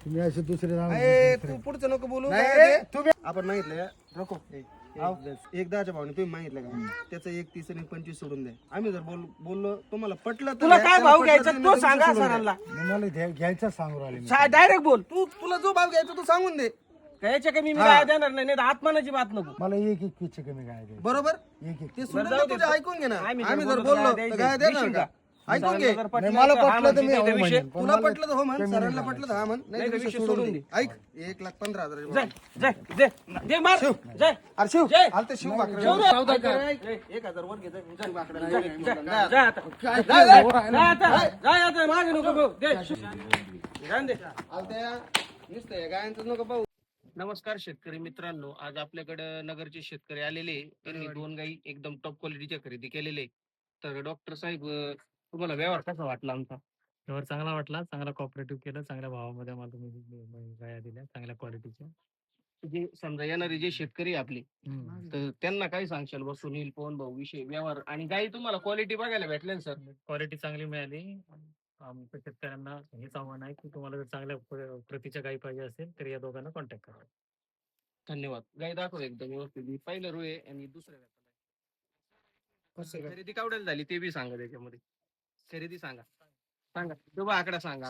तुम्ही असे दुसरे तू पुढचं नको बोलू. तुम्ही आपण मागितलं नको. एक 10च्या भावने तुम्ही मागितलं का त्याचं 31 आणि 25 सोडून द्या. आम्ही जर बोललो तुम्हाला पटलं तर तुला द्या, काय त्याला भाव पटलं घ्यायचा तर तो नाही, सांगा सोडून द्या. सरांना. मला घ्यायचं सांगू राहिले मी. डायरेक्ट बोल. तुला जो भाव घ्यायचा तू सांगून दे. घ्यायच्या कमी मी काय देणार नाही आत्मानाची बात नको. मला एक पिच्छे कमी काय द्यायचं. बरोबर एक ते सोडून जाऊ दे, दे. तुझे ऐकून घे ना. आम्ही आम्ही जर जर बोललो बोललो तर तर काय काय देणार देशील का? का? ऐकून घे. नाही, मला पटलं तर मी हा हो म्हणते, म्हणेन. ते पण तुला मला- पटलं तर हो म्हण, कमी सरांना नाही पटलं तर हा म्हण, नाही तर विषय सोडून दे. ऐक 1,15,000 जाय जाय दे मार जाय. अरे शिव जय. आलते शिव बाकडे. जेव रे. ऐक, 1,000 वर घे, जाय बाकडे. जा आता. जा आता मागे नको भाऊ. दे. जाऊन दे. आलत्या नुसतं गायांचं नको पाहू. नमस्कार शेतकरी मित्रांनो, आज आपल्याकडे नगरचे शेतकरी आलेले. त्यांनी 2 गाई एकदम टॉप क्वालिटीच्या खरेदी केलेले. तर डॉक्टर साहेब, तुम्हाला व्यवहार कसा वाटला आमचा? व्यवहार चांगला वाटला, चांगला कॉपरेटिव्ह केलं, चांगल्या भावामध्ये मला तुम्ही गाया दिल्या, चांगल्या क्वालिटीच्या. जे समजा येणारे जे शेतकरी आहे आपले, तर त्यांना काय सांगशाल बा? सुनील पवन भाऊ विषय व्यवहार आणि गाई तुम्हाला क्वालिटी बघायला भेटल्या ना सर? क्वालिटी चांगली मिळाली. आमच्या शेतकऱ्यांना हेच आव्हान आहे की तुम्हाला जर चांगल्या प्रतीच्या गाई पाहिजे असेल तर या दोघांना कॉन्टॅक्ट करा. धन्यवाद. गाई दाखव एकदम व्यवस्थित. पहिलं रोय आणि दुसऱ्या खरेदी कावड्याला झाली ते बी सांगा त्याच्यामध्ये. खरेदी सांगा तो बा आकडा सांगा.